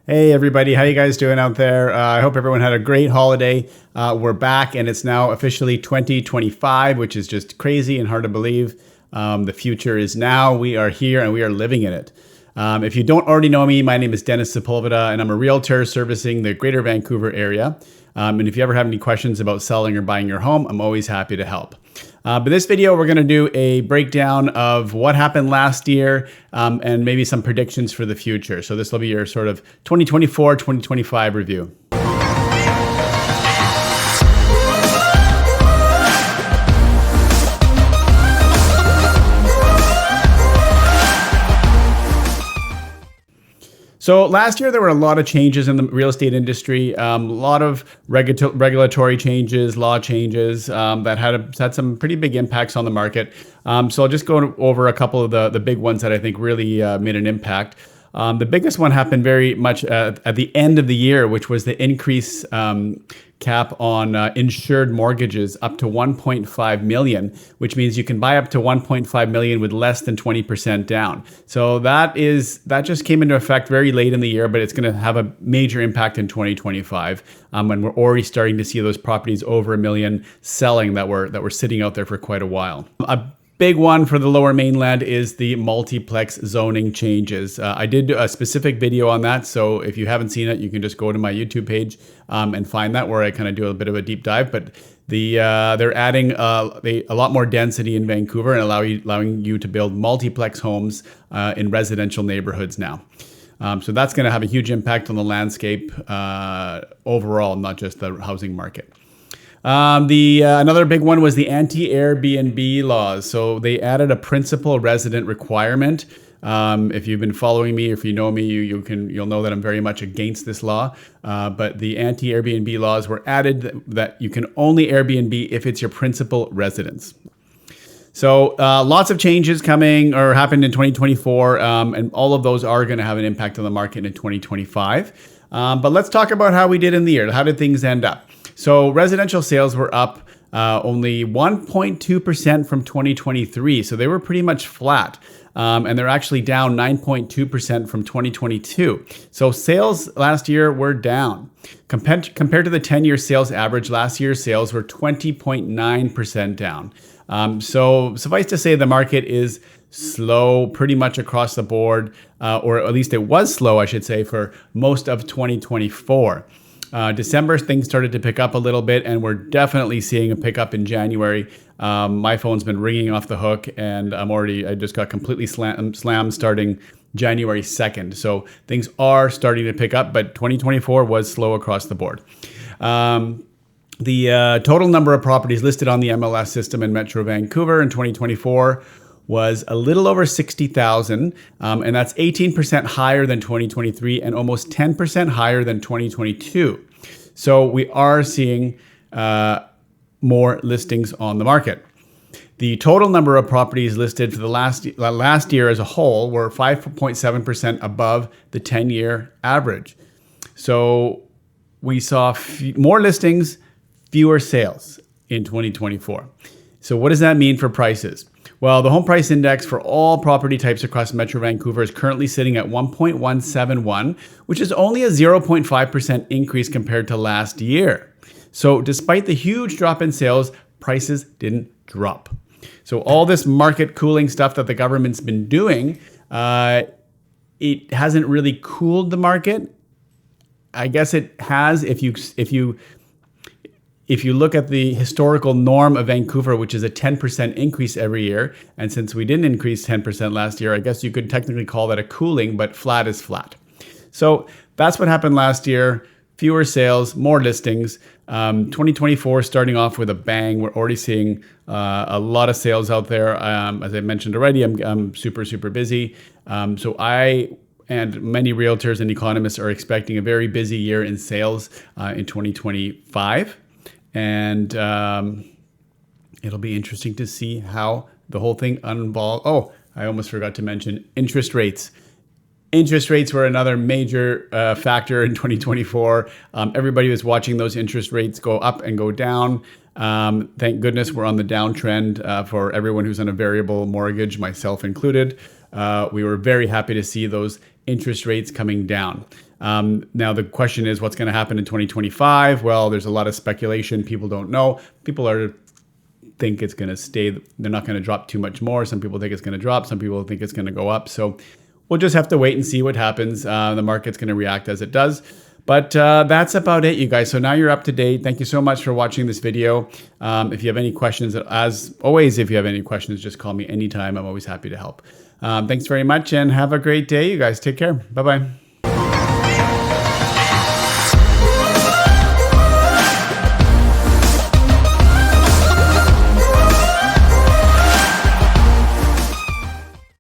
Hey everybody, how you guys doing out there? I hope everyone had a great holiday. We're back and it's now officially 2025, which is just crazy and hard to believe. The future is now. We are here and we are living in it. If you don't already know me, my name is Dennis Sepulveda and I'm a realtor servicing the Greater Vancouver area. And if you ever have any questions about selling or buying your home, I'm always happy to help. But this video, we're going to do a breakdown of what happened last year and maybe some predictions for the future. So this will be your sort of 2024, 2025 review. So last year, there were a lot of changes in the real estate industry, a lot of regulatory changes, law changes that had some pretty big impacts on the market. So I'll just go over a couple of the big ones that I think really made an impact. The biggest one happened very much at the end of the year, which was the increase cap on insured mortgages up to 1.5 million, which means you can buy up to 1.5 million with less than 20% down. So that just came into effect very late in the year, but it's going to have a major impact in 2025 when we're already starting to see those properties over $1 million selling that were sitting out there for quite a while. A big one for the Lower Mainland is the Multiplex Zoning Changes. I did a specific video on that, so if you haven't seen it, you can just go to my YouTube page and find that, where I kind of do a bit of a deep dive. But they're adding a lot more density in Vancouver and allowing you to build multiplex homes in residential neighborhoods now. So that's going to have a huge impact on the landscape overall, not just the housing market. Another big one was the anti-Airbnb laws. So they added a principal resident requirement. If you've been following me, if you know me, you'll know that I'm very much against this law. But the anti-Airbnb laws were added that you can only Airbnb if it's your principal residence. So lots of changes coming or happened in 2024, and all of those are going to have an impact on the market in 2025. But let's talk about how we did in the year. How did things end up? So residential sales were up only 1.2% from 2023. So they were pretty much flat. And they're actually down 9.2% from 2022. So sales last year were down. Compared to the 10-year sales average, last year's sales were 20.9% down. So suffice to say, the market is slow pretty much across the board, or at least it was slow, I should say, for most of 2024. December, things started to pick up a little bit, and we're definitely seeing a pickup in January. My phone's been ringing off the hook, and I just got completely slammed starting January 2nd. So things are starting to pick up, but 2024 was slow across the board. The total number of properties listed on the MLS system in Metro Vancouver in 2024 was a little over 60,000, and that's 18% higher than 2023 and almost 10% higher than 2022. So we are seeing more listings on the market. The total number of properties listed for the last year as a whole were 5.7% above the 10-year average. So we saw more listings, fewer sales in 2024. So what does that mean for prices? Well, the home price index for all property types across Metro Vancouver is currently sitting at 1.171, which is only a 0.5% increase compared to last year. So despite the huge drop in sales, prices didn't drop. So all this market cooling stuff that the government's been doing, it hasn't really cooled the market. I guess it has if you look at the historical norm of Vancouver, which is a 10% increase every year, and since we didn't increase 10% last year, I guess you could technically call that a cooling, but flat is flat. So that's what happened last year. Fewer sales, more listings. 2024 starting off with a bang. We're already seeing a lot of sales out there. As I mentioned already, I'm super, super busy. So I and many realtors and economists are expecting a very busy year in sales in 2025. And it'll be interesting to see how the whole thing unfolds. Oh, I almost forgot to mention interest rates. Interest rates were another major factor in 2024. Everybody was watching those interest rates go up and go down. Thank goodness we're on the downtrend for everyone who's on a variable mortgage, myself included. We were very happy to see those interest rates coming down. Now the question is, what's going to happen in 2025? Well, there's a lot of speculation. People don't know. People think it's going to stay. They're not going to drop too much more. Some people think it's going to drop. Some people think it's going to go up. So we'll just have to wait and see what happens. The market's going to react as it does. But that's about it, you guys. So now you're up to date. Thank you so much for watching this video. If you have any questions, as always, if you have any questions, just call me anytime. I'm always happy to help. Thanks very much and have a great day, you guys. Take care. Bye-bye.